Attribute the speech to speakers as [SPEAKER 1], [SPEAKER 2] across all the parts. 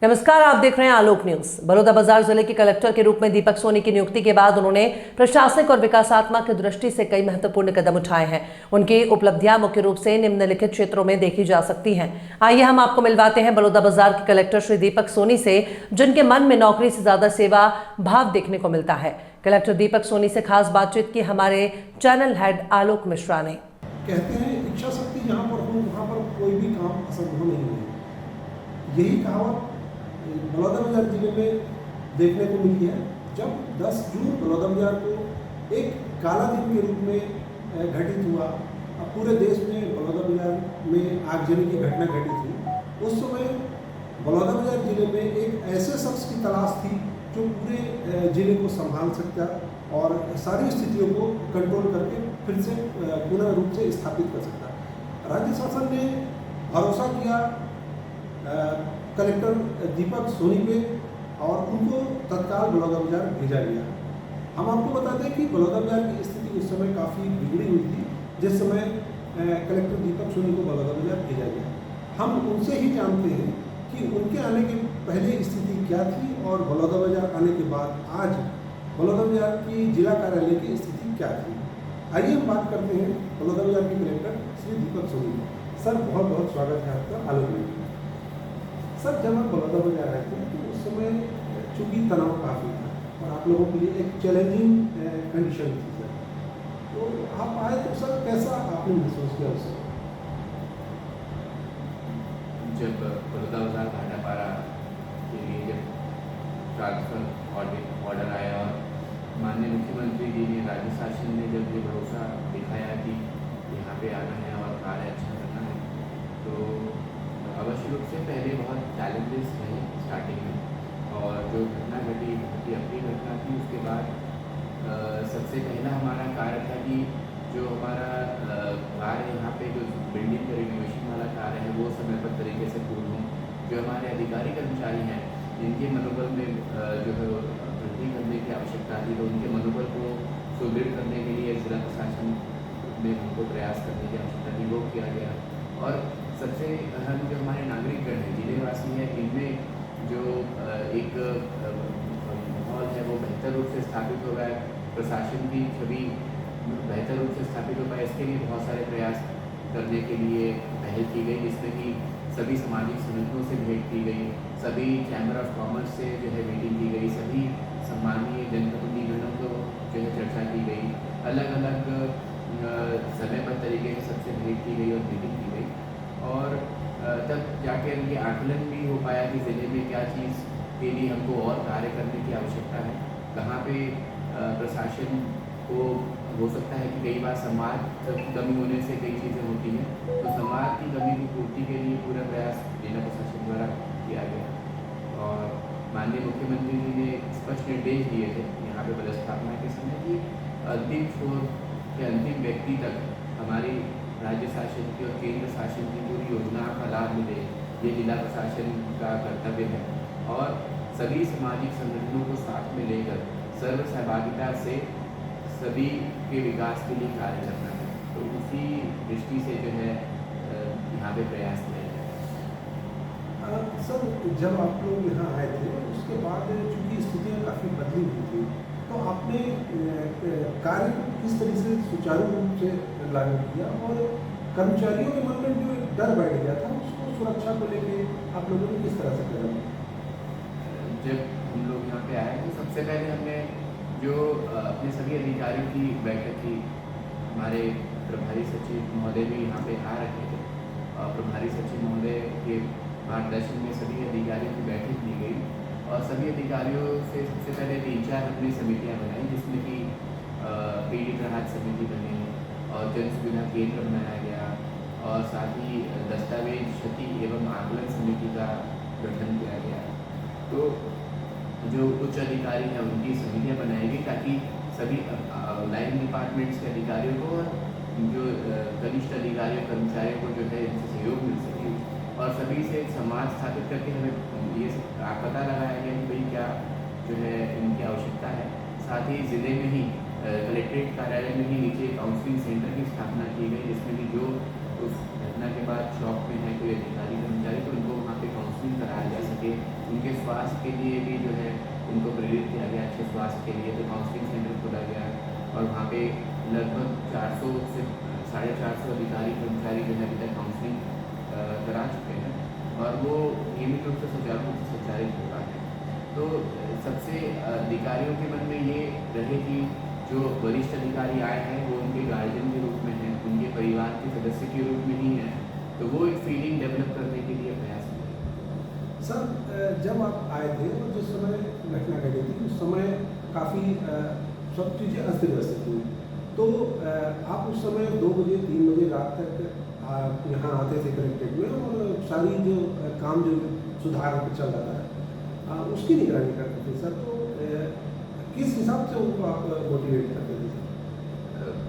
[SPEAKER 1] नमस्कार, आप देख रहे हैं आलोक न्यूज। बलौदाबाजार जिले के कलेक्टर के रूप में दीपक सोनी की नियुक्ति के बाद उन्होंने प्रशासनिक और विकासात्मक दृष्टि से कई महत्वपूर्ण कदम उठाए हैं। उनकी उपलब्धियां मुख्य रूप से निम्नलिखित क्षेत्रों में देखी जा सकती हैं। आइए हम आपको मिलवाते हैं बलौदाबाजार के कलेक्टर श्री दीपक सोनी से, जिनके मन में नौकरी से ज्यादा सेवा भाव देखने को मिलता है। कलेक्टर दीपक सोनी से खास बातचीत की हमारे चैनल हेड आलोक मिश्रा ने।
[SPEAKER 2] कहते हैं इच्छा शक्ति जहाँ पर हो वहाँ पर कोई भी काम असंभव नहीं है। यही कहावत बलौदाबाजार जिले में देखने को मिली है। जब 10 जून बलौदाबाजार को एक काला दिन के रूप में घटित हुआ, अब पूरे देश में बलौदाबाजार में आगजनी की घटना घटी थी। उस समय बलौदाबाजार जिले में एक ऐसे शख्स की तलाश थी जो पूरे जिले को संभाल सकता और सारी स्थितियों को कंट्रोल करके फिर से पूर्ण रूप से स्थापित कर सकता। राज्य शासन ने भरोसा किया कलेक्टर दीपक सोनी पे और उनको तत्काल बलौदाबाजार भेजा गया। हम आपको बता दें कि बलौदाबाजार की स्थिति उस समय काफ़ी बिगड़ी हुई थी जिस समय कलेक्टर दीपक सोनी को बलौदाबाजार भेजा गया। हम उनसे ही जानते हैं कि उनके आने के पहले स्थिति क्या थी और बलौदाबाजार आने के बाद आज बलौदाबाजार की जिला कार्यालय की स्थिति क्या थी। आइए हम बात करते हैं बलौदाबाजार के कलेक्टर श्री दीपक सोनी। सर, बहुत बहुत स्वागत है आपका आलोक में। सर, जब आप बलौदाबाजार आए थे तो उस समय चूँकि तनाव काफ़ी था और आप लोगों के लिए एक चैलेंजिंग कंडीशन थी सर, तो आप आए तो सर कैसा आपने महसूस किया उस समय?
[SPEAKER 3] जब बलौदाबाजार भाटापारा के लिए जब ट्रांसफर ऑर्डर आया और माननीय मुख्यमंत्री जी ने, राज्य शासन ने जब ये भरोसा दिखाया कि यहाँ पे आना है और कार्य अच्छा करना है, तो अवश्य रूप से पहले बहुत चैलेंजेस रहे स्टार्टिंग में। और जो घटना घटी बहुत ही अप्रिय घटना थी। उसके बाद सबसे पहला हमारा कार्य था कि जो हमारा कार्य यहाँ पे जो बिल्डिंग का रिनोवेशन वाला कार्य है वो समय पर तरीके से पूर्ण हो। जो हमारे अधिकारी कर्मचारी हैं जिनके मनोबल में जो है वृद्धि करने की आवश्यकता थी, तो उनके मनोबल को सुदृढ़ करने के लिए जिला प्रशासन में हमको प्रयास करने की आवश्यकता थी, वो किया गया। और सबसे अहम जो हमारे नागरिकगण हैं, जिलेवासी हैं, इनमें जो एक माहौल है वो बेहतर रूप से स्थापित हो गया, प्रशासन की छवि बेहतर रूप से स्थापित हो पाए, इसके लिए बहुत सारे प्रयास करने के लिए पहल की गई, जिसमें कि सभी सामाजिक संगठनों से भेंट की गई, सभी चैम्बर ऑफ कॉमर्स से जो है मीटिंग की गई, सभी सम्मानीय जनप्रतिनिधिगणों को जो है चर्चा की गई, अलग अलग समयबद्ध तरीके से सबसे भेंट की गई और मीटिंग की गई। और तब जाकर ये आकलन भी हो पाया कि ज़िले में क्या चीज़ के लिए हमको और कार्य करने की आवश्यकता है, कहाँ पे प्रशासन को हो सकता है कि कई बार संवाद की कमी होने से कई चीज़ें होती हैं, तो संवाद की कमी की पूर्ति के लिए पूरा प्रयास जिला प्रशासन द्वारा किया गया। और माननीय मुख्यमंत्री जी ने स्पष्ट निर्देश दिए थे यहाँ पे पदस्थापना के समय कि अंतिम छोर के अंतिम व्यक्ति तक हमारी राज्य शासन की और केंद्र शासन की पूरी योजना का लाभ मिले, ये जिला प्रशासन का कर्तव्य है। और सभी सामाजिक संगठनों को साथ में लेकर सर्व सहभागिता से सभी के विकास के लिए कार्य करना है, तो उसी दृष्टि से जो है यहाँ पे प्रयास किया जाए।
[SPEAKER 2] सर, जब आप लोग यहाँ आए थे उसके बाद चूँकि स्थितियाँ काफ़ी बदली हुई थी, तो आपने कार्य किस तरह से सुचारू रूप से लागू किया और कर्मचारियों के मन में जो एक डर बैठ गया था उसको सुरक्षा को लेके आप लोगों ने किस तरह से करा?
[SPEAKER 3] जब हम लोग यहाँ पे आए तो सबसे पहले हमने जो अपने सभी अधिकारियों की बैठक की, हमारे प्रभारी सचिव महोदय भी यहाँ पे आ रखे थे और प्रभारी सचिव महोदय के मार्गदर्शन में सभी अधिकारियों की बैठक की गई और सभी अधिकारियों से सबसे पहले 3-4 हमने समितियाँ बनाई, जिसमें कि पीड़ित राहत समिति बनी और जन सुविधा केंद्र बनाया गया और साथ ही दस्तावेज क्षति एवं आकलन समिति का गठन किया गया। तो जो उच्च अधिकारी हैं उनकी समितियाँ बनाई गई ताकि सभी लाइन डिपार्टमेंट्स के अधिकारियों को और जो कनिष्ठ अधिकारियों कर्मचारियों को जो है इनसे सहयोग मिल सके और सभी से संवाद स्थापित करके हमें ये पता लगाया गया कि भाई क्या जो है इनकी आवश्यकता है। साथ ही ज़िले में ही कलेक्ट्रेट कार्यालय में ही नीचे काउंसलिंग सेंटर की स्थापना की गई, जिसमें कि जो उस घटना के बाद शॉप में है कोई अधिकारी कर्मचारी तो उनको वहाँ पे काउंसलिंग कराया जा सके उनके स्वास्थ्य के लिए भी जो है उनको प्रेरित किया गया, अच्छे स्वास्थ्य के लिए। तो काउंसलिंग सेंटर खोला गया और वहाँ पे लगभग 400 से 450 अधिकारी कर्मचारी जो है अभी तक काउंसलिंग करा चुके हैं और वो नियमित रूप से सुचारू रूप से संचालित हो रहा है। तो सबसे अधिकारियों के मन में ये रहे कि जो वरिष्ठ अधिकारी आए हैं वो उनके गार्जियन के रूप में हैं, उनके परिवार के सदस्य के रूप में ही हैं, तो वो एक फीलिंग डेवलप करने के लिए प्रयास किया।
[SPEAKER 2] सर जब आप आए थे और जिस समय घटना घटी थी उस समय काफ़ी सब चीज़ें अस्त व्यस्त हुई, तो आप उस समय 2 बजे 3 बजे रात तक यहाँ आते थे कलेक्ट्रेट में और सारी जो काम जो सुधार चल रहा था उसकी निगरानी करते थे सर। तो किस हिसाब से उनको आप मोटिवेट करते थे?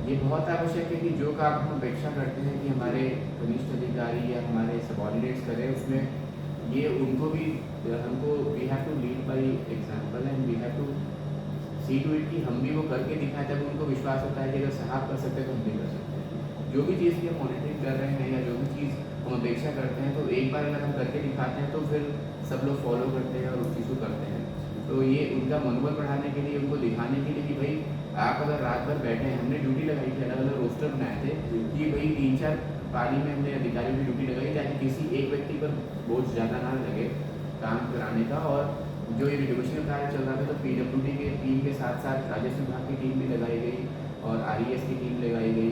[SPEAKER 3] ये बहुत आवश्यक है कि जो काम हम अपेक्षा करते हैं कि हमारे कनिष्ठ अधिकारी या हमारे सबऑर्डिनेट्स करें, उसमें ये उनको भी हमको we have to lead by example and we have to see to it कि हम भी वो करके दिखाएं, तब उनको विश्वास होता है कि अगर साहब कर सकते हैं तो हम भी कर सकते हैं। जो भी चीज़ की हम मॉनिटरिंग कर रहे हैं या जो भी चीज़ हम अपेक्षा करते हैं, तो एक बार अगर हम करके दिखाते हैं तो फिर सब लोग फॉलो करते हैं और उस चीज़ को करते हैं। तो ये उनका मनोबल बढ़ाने के लिए, उनको दिखाने के लिए कि भाई आप अगर रात भर बैठे हैं, हमने ड्यूटी लगाई थी, अलग अलग रोस्टर बनाए थे कि भाई 3-4 पारी में हमने अधिकारियों की ड्यूटी लगाई ताकि किसी एक व्यक्ति पर बोझ ज़्यादा ना लगे काम कराने का। और जो ये रिजर्वेशन कार्य चल रहा था तो PWD के टीम के साथ साथ राजस्व विभाग की टीम भी लगाई गई और RES की टीम लगाई गई।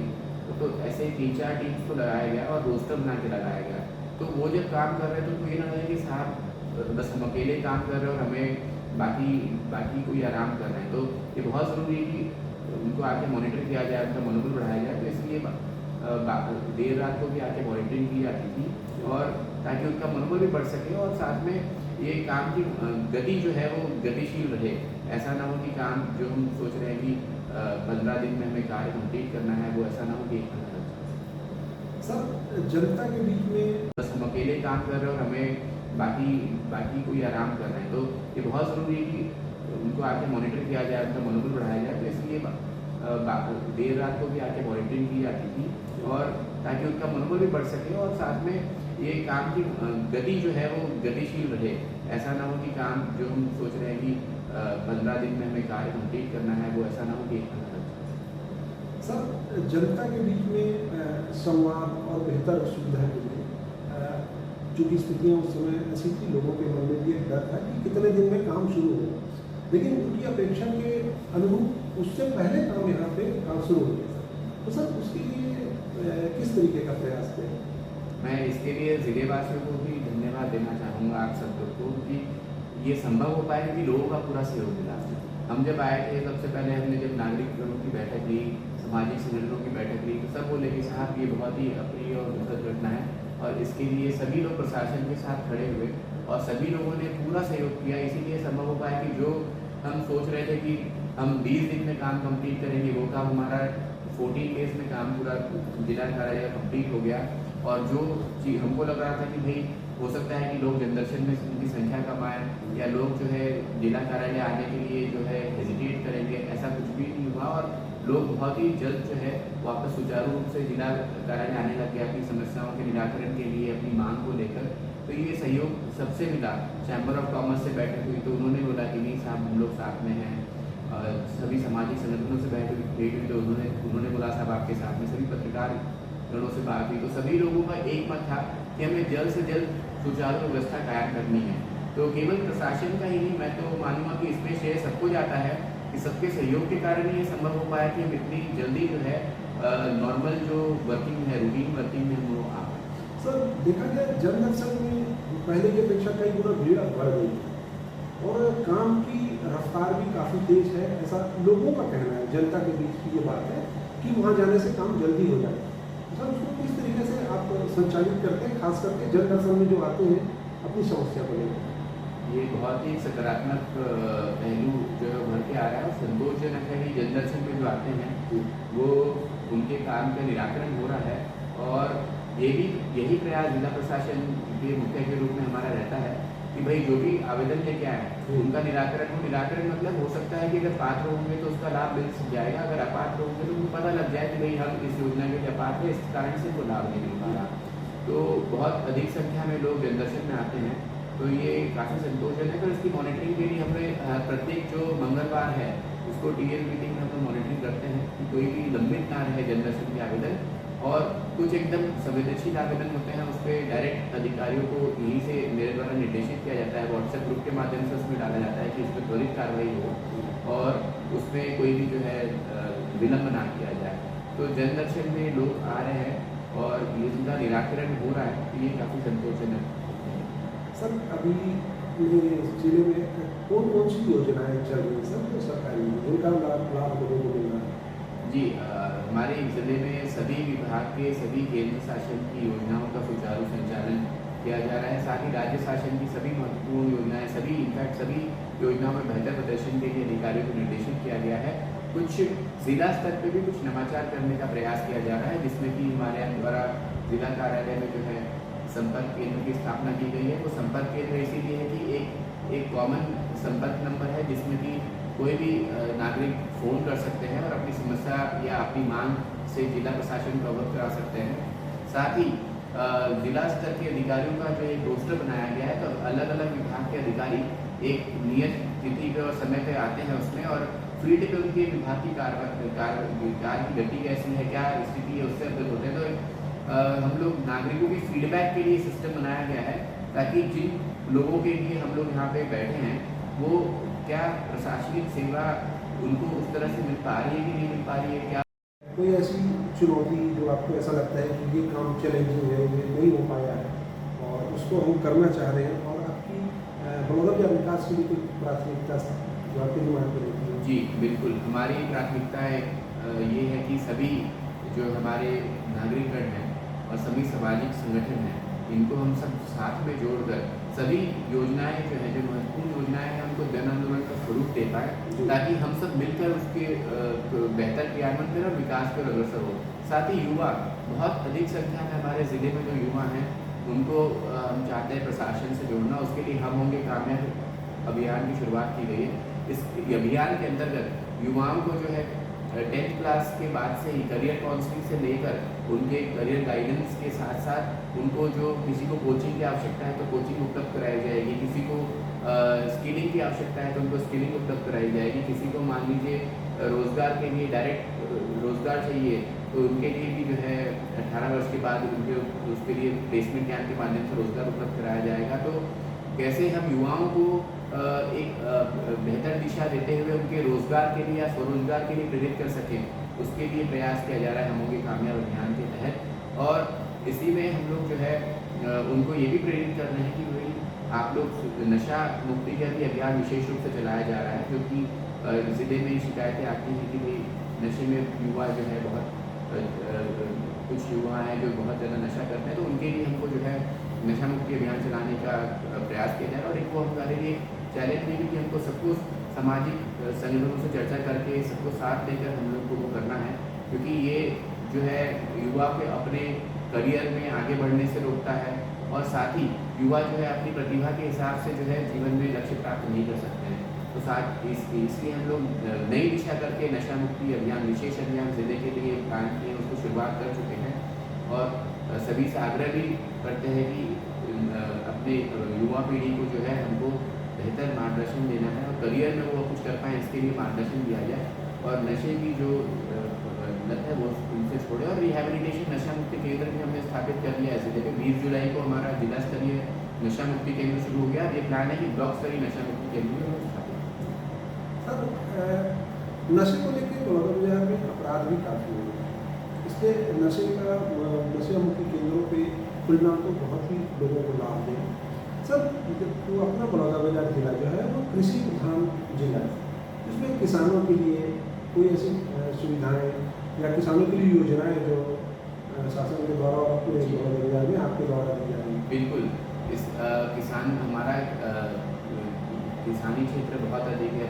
[SPEAKER 3] तो ऐसे 3-4 टीम्स को लगाया गया और रोस्टर बना के लगाया गया। तो वो जब काम कर रहे थे तो ये ना लगे कि साहब बस हम अकेले काम कर रहे हैं और हमें बाकी कोई आराम कर रहे हैं। तो ये बहुत ज़रूरी है कि उनको आके मॉनिटर किया जाए, उनका मनोबल बढ़ाया जाए। तो इसलिए देर रात को भी आके मॉनिटरिंग की जाती थी और ताकि उनका मनोबल भी बढ़ सके और साथ में ये काम की गति जो है वो गतिशील रहे। ऐसा ना हो कि काम जो हम सोच रहे हैं कि 15 दिन में हमें कार्य कंप्लीट करना है, वो ऐसा ना हो कि 1 महीना लग जाए।
[SPEAKER 2] सर जनता के बीच में
[SPEAKER 3] बस हम अकेले काम कर रहे हैं और हमें बाकी कोई आराम कर रहे हैं। तो ये बहुत ज़रूरी है कि उनको आके मॉनिटर किया जाए, उनका मनोबल बढ़ाया जाए। तो इसलिए देर रात को भी आके मॉनिटरिंग की जाती थी और ताकि उनका मनोबल भी बढ़ सके और साथ में ये काम की गति जो है वो गतिशील रहे। ऐसा ना हो कि काम जो हम सोच रहे हैं कि 15 दिन में हमें कार्य कंप्लीट करना है, वो ऐसा ना हो कि 1 महीना लग जाए।
[SPEAKER 2] सर जनता के बीच में संवाद और बेहतर सुविधा के लिए चूँकि स्थितियाँ उस समय ऐसी थी, लोगों के मन में भी एक डर था कि कितने दिन में काम शुरू हो, लेकिन उनकी अपेक्षा के अनुरूप उससे पहले काम शुरू हो गया। तो सर उसके लिए किस तरीके का प्रयास करें?
[SPEAKER 3] मैं इसके लिए ज़िलेवासियों को भी धन्यवाद देना चाहूँगा, आप सब लोग को, कि ये संभव हो पाया क्योंकि लोगों का पूरा सहयोग मिला। हम जब आए थे सबसे पहले हमने जब नागरिकों की बैठक ली, सामाजिक संगठनों की बैठक ली, तो सब बोले कि साहब ये बहुत ही अप्रिय और दुखद घटना है और इसके लिए सभी लोग प्रशासन के साथ खड़े हुए और सभी लोगों ने पूरा सहयोग किया। इसीलिए संभव हो पाया कि जो हम सोच रहे थे कि हम 20 दिन में काम कंप्लीट करेंगे, वो काम हमारा 14 डेज में काम पूरा जिला कार्यालय कंप्लीट हो गया। और जो चीज़ हमको लग रहा था कि भाई हो सकता है कि लोग जनदर्शन में उनकी संख्या कम आए या लोग जो है जिला कार्यालय आने के लिए जो है हेजिटेट करेंगे, ऐसा कुछ भी नहीं हुआ और लोग बहुत ही जल्द जो है वापस सुचारू रूप से जिला कार्यालय आने लग गया अपनी समस्याओं के निराकरण के लिए, अपनी मांग को लेकर। तो ये सहयोग सबसे मिला। चैम्बर ऑफ कॉमर्स से बैठक हुई तो उन्होंने बोला कि नहीं साहब हम लोग साथ में हैं। सभी सामाजिक संगठनों से भेंट हुई तो उन्होंने बोला साहब आपके साथ में। सभी पत्रकार गणों से बात हुई तो सभी लोगों का एक मत था कि हमें जल्द से जल्द सुचारू व्यवस्था कायम करनी है। तो केवल प्रशासन का ही नहीं, मैं तो मानूंगा कि इसमें श्रेय सबको जाता है कि सबके सहयोग के कारण ही ये संभव हो पाया कि हम इतनी जल्दी जो है नॉर्मल जो वर्किंग है, रूटीन वर्किंग में हम लोग आ पाए।
[SPEAKER 2] सर देखा जाए जनदर्शन में पहले की अपेक्षा कई गुना भीड़ बढ़ गई है और काम की रफ्तार भी काफ़ी तेज है, ऐसा लोगों का कहना है। जनता के बीच की ये बात है कि वहाँ जाने से काम जल्दी हो जाए। सर उसको किस तरीके से आप संचालित करते हैं, खास करके जनदर्शन में जो आते हैं अपनी समस्या को लेकर?
[SPEAKER 3] ये बहुत ही सकारात्मक पहलू जो है उभर के आ रहा है और संतोषजनक है कि जनदर्शन में जो आते हैं वो उनके काम का निराकरण हो रहा है। और यही प्रयास जिला प्रशासन के मुखिया के रूप में हमारा रहता है कि भाई जो भी आवेदन लेके आए उनका निराकरण हो। निराकरण मतलब हो सकता है कि अगर पात्र होंगे तो उसका लाभ मिल जाएगा, अगर अपात्र होंगे तो उनको पता लग जाए कि भाई हम इस योजना के लिए अपात्र है, इस कारण से वो लाभ नहीं मिल पा रहा। तो बहुत अधिक संख्या में लोग जनदर्शन में आते हैं तो ये काफ़ी संतोषजनक है। और इसकी मॉनिटरिंग के लिए हमें प्रत्येक जो मंगलवार है उसको टीएल मीटिंग में हम लोग मॉनिटरिंग करते हैं कि कोई भी लंबित ना रहे जन दर्शन के आवेदन। और कुछ एकदम संवेदनशील आवेदन होते हैं उस पर डायरेक्ट अधिकारियों को यहीं से मेरे द्वारा निर्देशित किया जाता है, व्हाट्सएप ग्रुप के माध्यम से उसमें डाला जाता है कि इस पर त्वरित कार्रवाई हो और उसमें कोई भी जो है विलम्ब ना किया जाए। तो जन दर्शन में लोग आ रहे हैं और ये जिनका निराकरण हो रहा है तो ये काफ़ी संतोषजनक है।
[SPEAKER 2] सर अभी मेरे जिले में कौन कौन सी योजनाएं चल रही हैं सर जो सरकारी जिनका लाभ लोगों को मिल रहा है?
[SPEAKER 3] जी, हमारे ज़िले में सभी विभाग के सभी केंद्र शासन की योजनाओं का सुचारू संचालन किया जा रहा है। साथ ही राज्य शासन की सभी महत्वपूर्ण योजनाएं सभी योजनाओं में बेहतर प्रदर्शन के लिए अधिकारियों को निर्देशित किया गया है। कुछ जिला स्तर पर भी कुछ नवाचार करने का प्रयास किया जा रहा है, जिसमें कि हमारे यहाँ द्वारा जिला कार्यालय में जो है संपर्क केंद्र की स्थापना की गई है। वो संपर्क केंद्र इसीलिए है कि एक कॉमन संपर्क नंबर है जिसमें कि कोई भी नागरिक फ़ोन कर सकते हैं और अपनी समस्या या अपनी मांग से जिला प्रशासन को अवगत करा सकते हैं। साथ ही जिला स्तर के अधिकारियों का जो एक रोस्टर बनाया गया है, तो अलग अलग विभाग के अधिकारी एक नियत तिथि पे और समय पे आते हैं उसमें, और फील्ड पे उनके विभाग की कार्य की गति कैसी है, क्या स्थिति है, उससे अवगत होते हैं। तो हम लोग नागरिकों की फीडबैक के लिए सिस्टम बनाया गया है ताकि जिन लोगों के लिए हम लोग यहाँ पे बैठे हैं वो क्या प्रशासनिक सेवा उनको उस तरह से मिल पा रही है कि नहीं मिल पा रही है, क्या
[SPEAKER 2] कोई ऐसी चुनौती जो आपको ऐसा लगता है कि ये काम चैलेंजिंग है, ये नहीं हो पाया है और उसको हम करना चाह रहे हैं और आपकी बड़ौदा के विकास के लिए कोई प्राथमिकता जो आपके दिमाग में रहती है?
[SPEAKER 3] जी बिल्कुल, हमारी प्राथमिकता ये है कि सभी जो हमारे नागरिकगण हैं और सभी सामाजिक संगठन हैं इनको हम सब साथ में जोड़कर सभी योजनाएं जो है जो महत्वपूर्ण योजनाएं हैं उनको जन आंदोलन का स्वरूप दे पाए, ताकि हम सब मिलकर उसके बेहतर क्रियान्वयन करें और विकास पर अग्रसर हो। साथ ही युवा बहुत अधिक संख्या में हमारे ज़िले में जो युवा हैं उनको हम चाहते हैं प्रशासन से जोड़ना। उसके लिए हम होंगे कामयाब अभियान की शुरुआत की गई है। इस अभियान के अंतर्गत युवाओं को जो है 10th क्लास के बाद से ही करियर काउंसलिंग से लेकर उनके करियर गाइडेंस के साथ साथ उनको जो किसी को कोचिंग की आवश्यकता है तो कोचिंग उपलब्ध कराई जाएगी, किसी को स्किलिंग की आवश्यकता है तो उनको स्किलिंग उपलब्ध कराई जाएगी, किसी को मान लीजिए रोज़गार के लिए डायरेक्ट रोज़गार चाहिए तो उनके लिए भी जो है 18 वर्ष के बाद उनके उसके लिए प्लेसमेंट कैंप के माध्यम से रोज़गार उपलब्ध कराया जाएगा। तो कैसे हम युवाओं को एक बेहतर दिशा देते हुए उनके रोज़गार के लिए या स्वरोजगार के लिए प्रेरित कर सकें, उसके लिए प्रयास किया जा रहा है हम होंगे कामयाब अभियान के तहत। और इसी में हम लोग जो है उनको ये भी प्रेरित कर रहे हैं कि भाई आप लोग नशा मुक्ति का भी अभियान विशेष रूप से चलाया जा रहा है, क्योंकि ज़िले में शिकायतें आती हैं कि भाई नशे में युवा जो है कुछ युवा हैं जो बहुत ज़्यादा नशा करते हैं, तो उनके लिए हमको जो है नशा मुक्ति अभियान चलाने का प्रयास किया जाए। और एक वो हमारे लिए चैलेंज भी कि हमको सबको सामाजिक संगठनों से चर्चा करके सबको साथ लेकर हम लोग को वो करना है, क्योंकि ये जो है युवा के अपने करियर में आगे बढ़ने से रोकता है और साथ ही युवा जो है अपनी प्रतिभा के हिसाब से जो है जीवन में लक्ष्य प्राप्त नहीं कर सकते हैं। तो साथ इसलिए हम लोग नई दिशा करके नशा मुक्ति अभियान विशेष अभियान ज़िले के लिए प्लान किए, उसको शुरुआत कर चुके हैं और सभी से आग्रह भी करते हैं कि अपने युवा पीढ़ी को जो है हमको बेहतर मार्गदर्शन देना है और करियर में वो कुछ कर पाएँ इसके लिए मार्गदर्शन दिया जाए और नशे की जो लत है वो उनसे छोड़े। और रिहैबिलिटेशन नशा मुक्ति केंद्र भी हमने स्थापित कर लिया है ज़िले में। 20 जुलाई को हमारा जिला स्तरीय नशा मुक्ति केंद्र शुरू हो गया। ये प्लान है कि ब्लॉक स्तरीय नशा मुक्ति केंद्र भी हम स्थापित
[SPEAKER 2] सर नशे को लेकर बड़ौदा बाजार में अपराध भी काफ़ी हो रहे हैं, इसलिए नशा मुक्ति केंद्रों पे खुलना तो बहुत ही लोगों को लाभ देगा। सर तो अपना बड़ौदा बाजार जिला जो है वो कृषि प्रधान जिला है, इसमें किसानों के लिए कोई ऐसी सुविधाएं या किसानों के लिए योजनाएं जो शासन के द्वारा पूरे बड़ौदा बाजार में आपके द्वारा दी जा रही है?
[SPEAKER 3] बिल्कुल, इस किसान हमारा किसानी क्षेत्र बहुत अधिक है,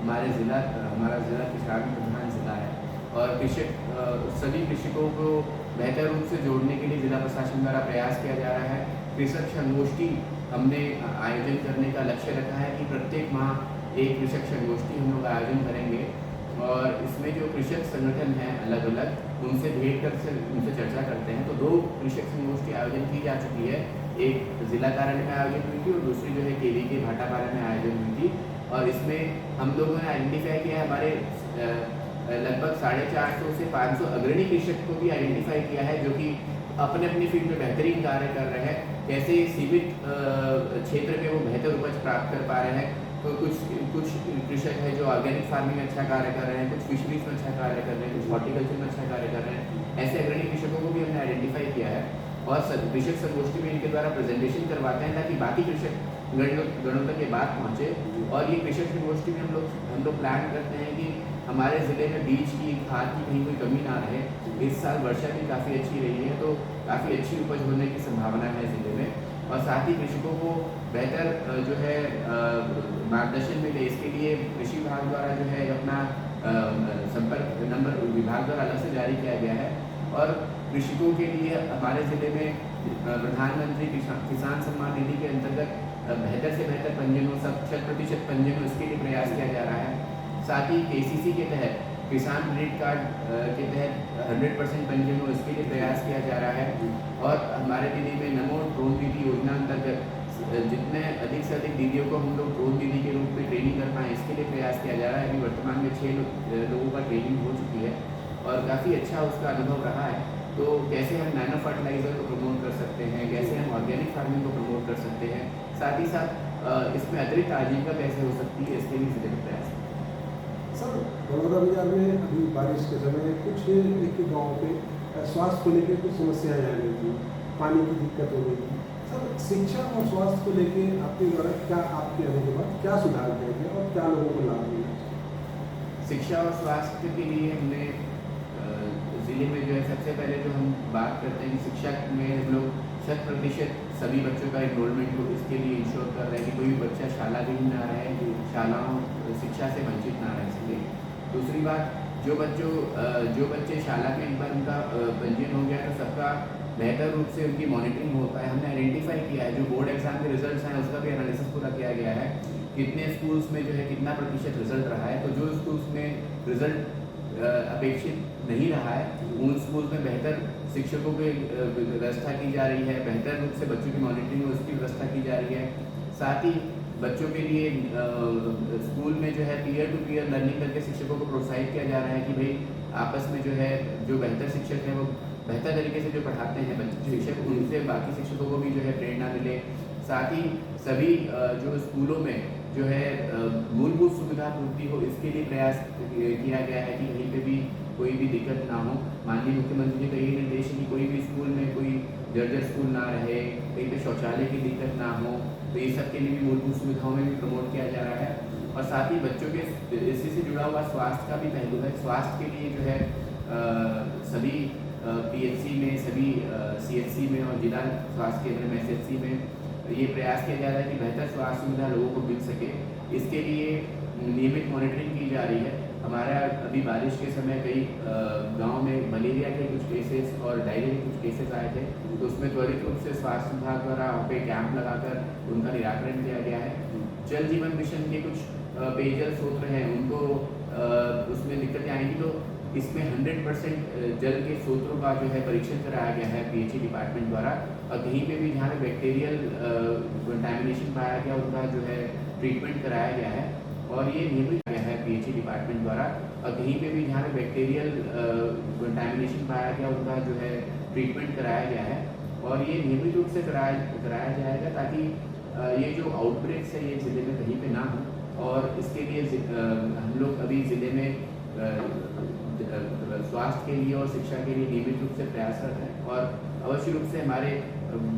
[SPEAKER 3] हमारा ज़िला किसान प्रधान ज़िला है और सभी कृषकों को बेहतर रूप से जोड़ने के लिए जिला प्रशासन द्वारा प्रयास किया जा रहा है। कृषक संगोष्ठी हमने आयोजन करने का लक्ष्य रखा है कि प्रत्येक माह एक कृषक संगोष्ठी हम लोग आयोजन करेंगे और इसमें जो कृषक संगठन हैं अलग अलग उनसे भेंट कर उनसे चर्चा करते हैं। तो 2 कृषक संगोष्ठी आयोजन की जा चुकी है। एक जिला कार्यालय में आयोजित हुई थी और दूसरी जो है केवी के भाटापारा में आयोजित हुई थी। और इसमें हम लोगों ने आइडेंटिफाई किया है, हमारे लगभग 450 से 500 अग्रणी कृषक को भी आइडेंटिफाई किया है, जो कि अपने अपनी फील्ड में बेहतरीन कार्य कर रहे हैं। कैसे सीमित क्षेत्र में वो बेहतर उपज प्राप्त कर पा रहे हैं। तो कुछ कृषक है जो ऑर्गेनिक फार्मिंग में अच्छा कार्य कर रहे हैं, कुछ फिशरीज में अच्छा कार्य कर रहे हैं, कुछ हॉर्टिकल्चर में अच्छा कार्य कर रहे हैं। ऐसे अग्रणी कृषकों को भी हमने आइडेंटिफाई किया है और कृषक संगोष्ठी में इनके द्वारा प्रेजेंटेशन करवाते हैं ताकि बाकी कृषक गणों तक ये बात पहुँचे। और ये कृषक संगोष्ठी में हम लोग प्लान करते हैं कि हमारे ज़िले में बीज की, खाद की कहीं कोई कमी ना रहे। इस साल वर्षा भी काफ़ी अच्छी रही है, तो काफ़ी अच्छी उपज होने की संभावना है ज़िले में। और साथ ही कृषकों को बेहतर जो है मार्गदर्शन मिले, इसके लिए कृषि विभाग द्वारा जो है अपना संपर्क नंबर विभाग द्वारा अलग से जारी किया गया है। और कृषकों के लिए हमारे ज़िले में प्रधानमंत्री किसान सम्मान निधि के अंतर्गत बेहतर से बेहतर पंजीयनों, 100% पंजीयनों, इसके लिए प्रयास किया जा रहा है। साथ ही KCC के तहत किसान क्रेडिट कार्ड के तहत 100% पंजीयन हो, इसके लिए प्रयास किया जा रहा है। और हमारे दिल्ली में नमो ड्रोन दीदी योजना अंतर्गत जितने अधिक से अधिक दीदियों को हम लोग ड्रोन दीदी के रूप में ट्रेनिंग कर पाएँ, इसके लिए प्रयास किया जा रहा है। अभी वर्तमान में 6 लोगों का ट्रेनिंग हो चुकी है और काफ़ी अच्छा उसका अनुभव रहा है। तो कैसे हम नैनो फर्टिलाइज़र को प्रमोट कर सकते हैं, कैसे हम ऑर्गेनिक फार्मिंग को प्रमोट कर सकते हैं, साथ ही साथ इसमें अतिरिक्त आजीविका कैसे हो सकती है, इसके लिए ज़िले में प्रयास।
[SPEAKER 2] सर, बड़ौदा बाजार में अभी बारिश के समय कुछ एक गाँव पे स्वास्थ्य को लेकर कुछ समस्याएं आ गई थी, पानी की दिक्कत हो गई थी। सर, शिक्षा और स्वास्थ्य को लेकर आपके द्वारा क्या, आपके आने के बाद क्या सुधार किया गया और क्या लोगों को लाभ मिला?
[SPEAKER 3] शिक्षा और स्वास्थ्य के लिए हमने ज़िले में जो है सबसे पहले जो हम बात करते हैं कि शिक्षा में हम लोग 100% सभी बच्चों का एनरोलमेंट हो, इसके लिए इंश्योर कर रहे हैं कि कोई भी बच्चा शाला विहीन ना रहे, शालाओं शिक्षा से वंचित ना रह सके। दूसरी बात, जो बच्चे शाला में एक बार उनका पंजीयन हो गया तो सबका बेहतर रूप से उनकी मॉनिटरिंग हो पाए। हमने आइडेंटिफाई किया है, जो बोर्ड एग्जाम के रिजल्ट्स हैं उसका भी एनालिसिस पूरा किया गया है, कितने स्कूल्स में जो है कितना प्रतिशत रिजल्ट रहा है। तो जो स्कूल्स में रिजल्ट अपेक्षित नहीं रहा है, उन स्कूल में बेहतर शिक्षकों की व्यवस्था की जा रही है, बेहतर रूप से बच्चों की मॉनिटरिंग उसकी व्यवस्था की जा रही है। साथ ही बच्चों के लिए स्कूल में जो है पीयर टू पीयर लर्निंग करके शिक्षकों को प्रोत्साहित किया जा रहा है कि भाई आपस में जो है जो बेहतर शिक्षक हैं वो बेहतर तरीके से जो पढ़ाते हैं शिक्षक, उनसे बाकी शिक्षकों को भी जो है प्रेरणा मिले। साथ ही सभी जो स्कूलों में जो है मूलभूत सुविधा पूर्ति हो, इसके लिए प्रयास किया गया है कि कहीं पे भी कोई भी दिक्कत ना हो। माननीय मुख्यमंत्री जी का यही निर्देश है कि कोई भी स्कूल में कोई जर्जर स्कूल ना रहे, कहीं पे शौचालय की दिक्कत ना हो। तो ये सब के लिए भी मूलभूत सुविधाओं में भी प्रमोट किया जा रहा है। और साथ ही बच्चों के इसी से जुड़ा हुआ स्वास्थ्य का भी पहलू है। स्वास्थ्य के लिए जो है सभी PHC में, सभी CHC में और जिला स्वास्थ्य केंद्र में SHC में ये प्रयास किया जा रहा है कि बेहतर स्वास्थ्य सुविधा लोगों को मिल सके। इसके लिए नियमित मॉनिटरिंग की जा रही है। हमारा अभी बारिश के समय कई गांव में मलेरिया के कुछ केसेस और डायरिया के कुछ केसेस आए थे, तो उसमें त्वरित रूप से स्वास्थ्य विभाग द्वारा वहाँ पे कैंप लगाकर उनका निराकरण किया गया है। जल जीवन मिशन के कुछ पेयजल स्रोत हैं, उनको उसमें दिक्कतें आई थी, तो इसमें 100% जल के स्रोतों का जो है परीक्षण कराया गया है PHE डिपार्टमेंट द्वारा। और कहीं पे भी जहाँ पे बैक्टीरियल कंटामिनेशन पाया गया उनका जो है ट्रीटमेंट कराया गया है और ये नियमित गया है PHE डिपार्टमेंट द्वारा। और कहीं पे भी जहाँ पे बैक्टीरियल कंटामिनेशन पाया गया उनका जो है ट्रीटमेंट कराया गया है और ये नियमित रूप से कराया जाएगा ताकि ये जो आउटब्रेक्स है ये ज़िले में कहीं पे ना हो। और इसके लिए हम लोग अभी ज़िले में स्वास्थ्य के लिए और शिक्षा के लिए नियमित रूप से प्रयासरत हैं। और अवश्य रूप से हमारे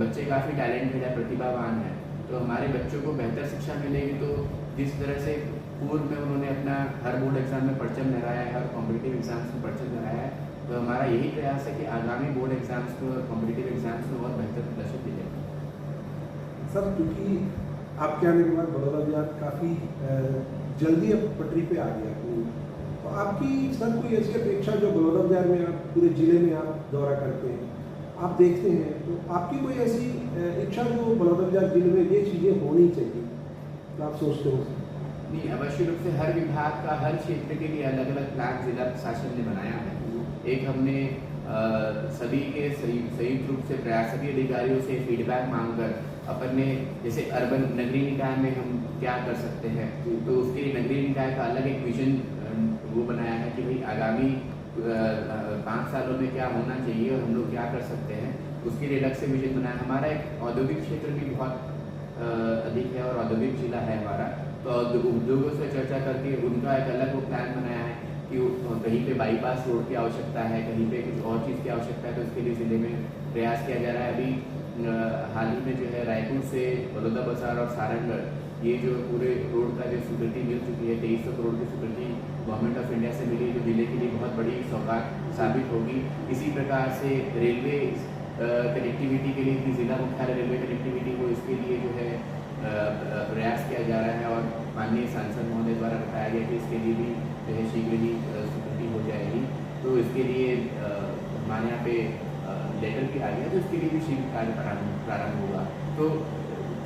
[SPEAKER 3] बच्चे काफ़ी टैलेंटेड है, प्रतिभावान हैं, तो हमारे बच्चों को बेहतर शिक्षा मिलेगी। तो जिस तरह से पूर्व में उन्होंने अपना हर बोर्ड एग्जाम में परचम लहराया है, हर कॉम्पिटिटिव एग्जाम्स में परचम लहराया है, तो हमारा यही प्रयास है कि आगामी बोर्ड एग्जाम्स में और कॉम्पिटिटिव एग्जाम्स में और बेहतर प्रदर्शन मिलेगा।
[SPEAKER 2] सर, क्योंकि आपके आने के बाद बड़ौदा बाजार काफ़ी जल्दी अब पटरी पे आ गया, तो आपकी सर कोई ऐसी अपेक्षा जो बड़ौदा बाजार में आप पूरे ज़िले में आप दौरा करते हैं, आप देखते हैं, तो आपकी कोई ऐसी इच्छा जो बड़ौदा बाजार जिले में ये चीज़ें होनी चाहिए तो आप सोचते हो?
[SPEAKER 3] नहीं, अवश्य रूप से हर विभाग का हर क्षेत्र के लिए अलग अलग प्लान जिला प्रशासन ने बनाया है। एक हमने सभी के संयुक्त रूप से प्रयास, सभी अधिकारियों से फीडबैक मांगकर अपन ने जैसे अर्बन नगरीय निकाय में हम क्या कर सकते हैं, तो उसके लिए नगरीय निकाय का अलग एक विजन वो बनाया है कि भाई आगामी 5 सालों में क्या होना चाहिए और हम लोग क्या कर सकते हैं, उसके लिए अलग से विजन बनाया। हमारा एक औद्योगिक क्षेत्र भी बहुत अधिक है और औद्योगिक जिला है हमारा, तो उद्योगों से चर्चा करके उनका एक अलग वो प्लान बनाया है कि कहीं पे बाईपास रोड की आवश्यकता है, कहीं पे कुछ और चीज़ की आवश्यकता है, तो इसके लिए ज़िले में प्रयास किया जा रहा है। अभी हाल ही में जो है रायपुर से बलौदा बाजार और सारंगगढ़, ये जो पूरे रोड का जो स्वीकृति मिल चुकी है, 2300 करोड़ की स्वीकृति गवर्नमेंट ऑफ इंडिया से मिली, जो जिले के लिए बहुत बड़ी सौगात साबित होगी। इसी प्रकार से रेलवे कनेक्टिविटी के लिए भी जिला मुख्यालय रेलवे कनेक्टिविटी को इसके लिए जो है प्रयास किया जा रहा है और माननीय सांसद महोदय द्वारा बताया गया कि इसके लिए भी जो है शीघ्र ही स्वीकृति हो जाएगी। तो इसके लिए हमारे यहाँ पे लेटर भी आ गया, तो इसके लिए भी शीघ्र कार्य प्रारंभ होगा। तो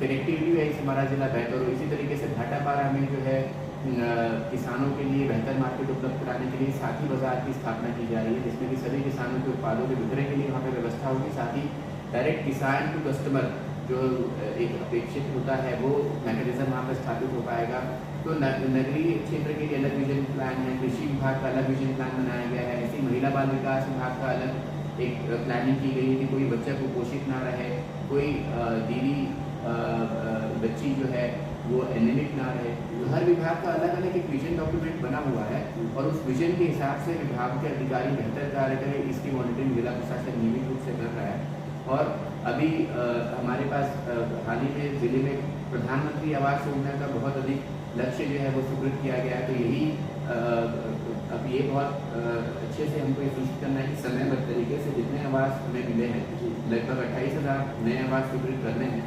[SPEAKER 3] कनेक्टिविटी वाइज हमारा जिला बेहतर हो। इसी तरीके से भाटापारा में जो है किसानों के लिए बेहतर मार्केट उपलब्ध कराने के लिए साथी बाजार की स्थापना की जा रही है, जिसमें कि सभी किसानों के उत्पादों के विक्रय के लिए वहाँ पे व्यवस्था होगी। साथ ही डायरेक्ट किसान टू कस्टमर जो एक अपेक्षित होता है वो मैकेनिज्म वहाँ पर स्थापित हो पाएगा। तो नगरीय क्षेत्र के लिए अलग विजन प्लान है, कृषि विभाग का अलग विजन प्लान बनाया गया है, ऐसे महिला बाल विकास विभाग का अलग एक प्लानिंग की गई है कि कोई बच्चा कुपोषित ना रहे, कोई दीदी बच्ची जो है वो एनेमिक ना रहे। तो हर विभाग का अलग अलग एक विजन डॉक्यूमेंट बना हुआ है और उस विजन के हिसाब से विभाग के अधिकारी बेहतर कार्य करें, इसकी मॉनिटरिंग जिला प्रशासन नियमित रूप से कर रहा है। और अभी हमारे पास हाल ही में जिले में प्रधानमंत्री आवास योजना का बहुत अधिक लक्ष्य जो है वो स्वीकृत किया गया है। तो यही अब ये बहुत अच्छे से हमको ये सुनिश्चित करना है कि समयबद्ध तरीके से जितने आवास हमें मिले हैं, लगभग 28,000 नए आवास स्वीकृत करने हैं,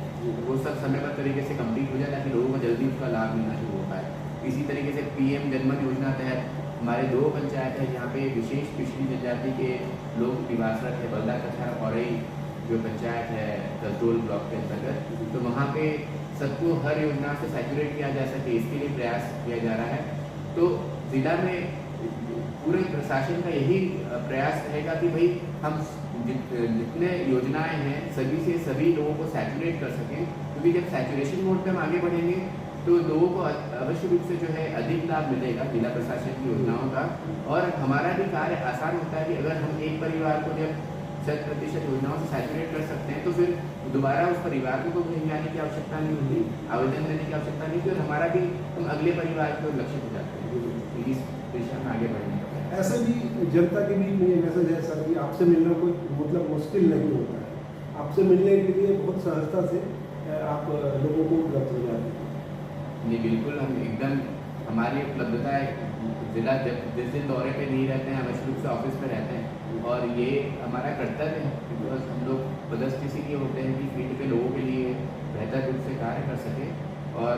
[SPEAKER 3] वो सब समयबद्ध तरीके से कंप्लीट हो जाए ताकि लोगों को जल्दी उसका लाभ मिलना शुरू हो पाए। इसी तरीके से PM जनमन योजना तहत हमारे 2 पंचायत है जहाँ पे विशेष पिछड़ी जनजाति के लोग निवासरत है, बल्दा कछार औरई जो पंचायत है कसडोल ब्लॉक के अंतर्गत, तो वहाँ पे सबको हर योजना से सैचुरेट किया जा सके, इसके लिए प्रयास किया जा रहा है। तो जिला में पूरे प्रशासन का यही प्रयास रहेगा कि भाई हम जितने योजनाएं हैं सभी से सभी लोगों को सैचुरेट कर सकें, क्योंकि जब सैचुरेशन मोड पे हम आगे बढ़ेंगे तो लोगों को अवश्य रूप से जो है अधिक लाभ मिलेगा जिला प्रशासन की योजनाओं का। और हमारा भी कार्य आसान होता है कि अगर हम एक परिवार को जब 100% योजनाओं से सैचुरेट कर सकते हैं तो फिर दोबारा उस परिवार को कहीं जाने की आवश्यकता नहीं होती, आवेदन देने की आवश्यकता नहीं होती और हमारा भी हम अगले परिवार की ओर लक्षित हो जाते हैं। इस दिशा में आगे बढ़ने का
[SPEAKER 2] ऐसे भी जनता के बीच में ये मैसेज है सर कि आपसे मिलना कोई मतलब मुश्किल नहीं होता है, आपसे मिलने के लिए बहुत सहजता से आप लोगों को उपलब्ध हो जाते हैं।
[SPEAKER 3] जी बिल्कुल, हम एकदम हमारी उपलब्धता है। जिला जब जिस दिन दौरे पे नहीं रहते हैं अवश्य रूप से ऑफिस में रहते हैं और ये हमारा कर्तव्य है, बिकॉज हम लोग पदस्थ इसीलिए होते हैं कि फील्ड के लोगों के लिए बेहतर रूप से कार्य कर सकें और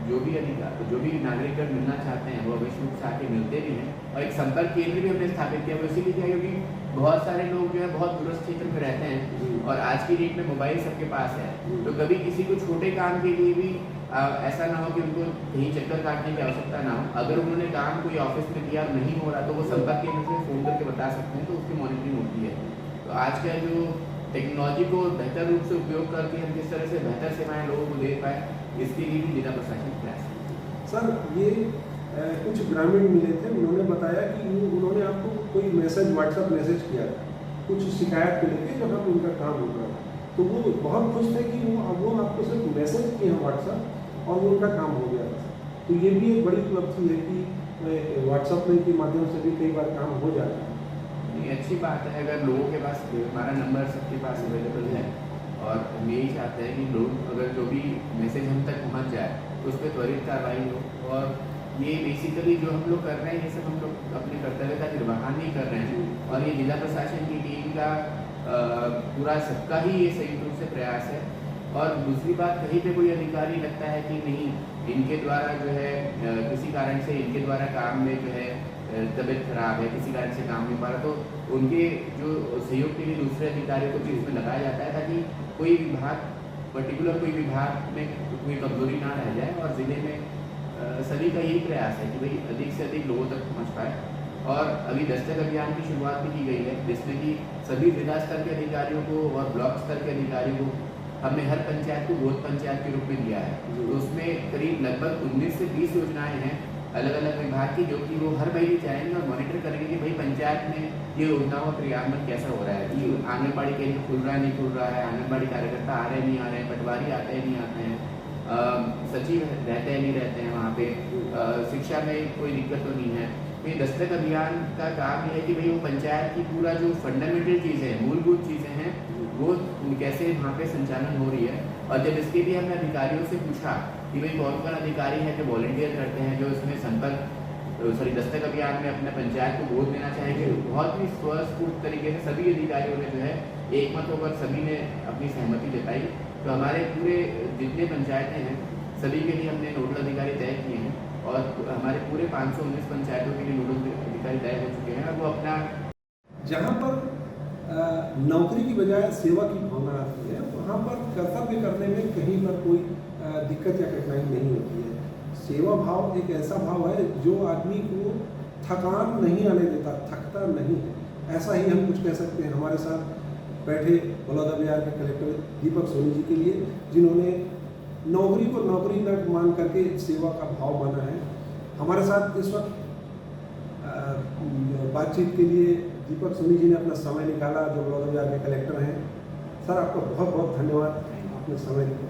[SPEAKER 3] जो भी नागरिकगण मिलना चाहते हैं वो अवश्य रूप से आके मिलते भी हैं। और एक संपर्क केंद्र भी हमने स्थापित किया, वो इसीलिए किया क्योंकि बहुत सारे लोग जो है बहुत दूरस्थ क्षेत्र में रहते हैं और आज की डेट में मोबाइल सबके पास है, तो कभी किसी को छोटे काम के लिए भी ऐसा ना हो कि उनको कहीं चक्कर काटने की आवश्यकता ना हो। अगर उन्होंने काम कोई ऑफिस में किया और नहीं हो रहा तो वो संपर्क केंद्र से फ़ोन करके बता सकते हैं, तो उसकी मॉनिटरिंग होती है। तो आज का जो टेक्नोलॉजी को बेहतर रूप से उपयोग करके हम किस तरह से बेहतर सेवाएं लोगों को दे पाए, इसके लिए भी जिला प्रशासन प्रयास है।
[SPEAKER 2] सर ये कुछ ग्रामीण मिले थे, उन्होंने बताया कि उन्होंने आपको कोई मैसेज व्हाट्सएप मैसेज किया था कुछ शिकायत को लेकर जब आप उनका काम हो रहा था, तो वो बहुत खुश थे कि वो आपको सिर्फ मैसेज किए हैं व्हाट्सएप और वो उनका काम हो गया था। तो ये भी एक बड़ी उपलब्धि है कि व्हाट्सएप के माध्यम से भी कई बार काम हो जाता है।
[SPEAKER 3] ये अच्छी बात है अगर लोगों के पास हमारा नंबर सबके पास अवेलेबल है और हम यही चाहते हैं कि लोग अगर जो भी मैसेज हम तक पहुंच जाए तो उस पर त्वरित कार्रवाई हो। और ये बेसिकली जो हम लोग कर रहे हैं ये सब हम लोग अपने कर्तव्य का निर्वहन नहीं कर रहे हैं और ये जिला प्रशासन की टीम का पूरा सबका ही ये संयुक्त रूप से प्रयास है। और दूसरी बात, कहीं पे कोई अधिकारी लगता है कि नहीं इनके द्वारा जो है किसी कारण से इनके द्वारा काम में जो है तबीयत खराब है, किसी कारण से काम नहीं पा रहा, तो उनके जो सहयोग के लिए दूसरे अधिकारियों को भी इसमें लगाया जाता है ताकि कोई विभाग पर्टिकुलर कोई विभाग में कोई कमजोरी ना रह जाए। और ज़िले में सभी का यही प्रयास है कि भाई अधिक से अधिक लोगों तक पहुंच पाए और अभी दस्तक अभियान की शुरुआत भी की गई है, जिसमें कि सभी जिला स्तर के अधिकारियों को और ब्लॉक स्तर के अधिकारियों को हमने हर पंचायत को गोद पंचायत के रूप में दिया है। तो उसमें करीब लगभग 19 से 20 योजनाएं हैं अलग अलग विभाग की, जो कि वो हर महीने जाएंगे और मॉनिटर करेंगे कि भाई पंचायत में ये योजनाओं का क्रियान्वयन कैसा हो रहा है, कि आंगनबाड़ी केंद्र खुल रहा है नहीं खुल रहा है, आंगनबाड़ी कार्यकर्ता आ रहे हैं नहीं आ रहे हैं, पटवारी आते हैं नहीं आते हैं, सचिव रहते हैं नहीं रहते हैं वहाँ पे, शिक्षा में कोई दिक्कत तो नहीं है। तो ये दस्तक अभियान का काम ये है कि भाई वो पंचायत की पूरा जो फंडामेंटल चीज़ें हैं, मूलभूत चीज़ें हैं, वो कैसे वहाँ पे संचालन हो रही है। और जब इसके लिए हमने अधिकारियों से पूछा कि भाई कौन कौन अधिकारी है जो वॉलंटियर करते हैं, जो इसमें दस्तक अभियान में अपने पंचायत को गोद देना चाहेंगे, बहुत ही स्वस्फूर्त तरीके से सभी अधिकारियों ने जो है एकमत होकर सभी ने अपनी सहमति जताई। तो हमारे पूरे जितने पंचायतें हैं सभी के लिए हमने नोडल अधिकारी तय किए हैं और हमारे पूरे 519 पंचायतों के लिए नोडल अधिकारी तय हो चुके हैं। और वो अपना
[SPEAKER 2] जहाँ पर नौकरी की बजाय सेवा की भावना आती है, वहाँ पर कर्तव्य करने में कहीं पर कोई दिक्कत या कठिनाई नहीं होती है। सेवा भाव एक ऐसा भाव है जो आदमी को थकान नहीं आने देता, थकता नहीं है। ऐसा ही हम कुछ कह सकते हैं। हमारे साथ बैठे बलौदा बिहार के कलेक्टर दीपक सोनी जी के लिए, जिन्होंने नौकरी को नौकरी न मान करके सेवा का भाव माना है। हमारे साथ इस वक्त बातचीत के लिए दीपक सोनी जी ने अपना समय निकाला, जो बलौदा बिहार के कलेक्टर हैं। सर, आपका बहुत बहुत धन्यवाद, आपने समय दिया।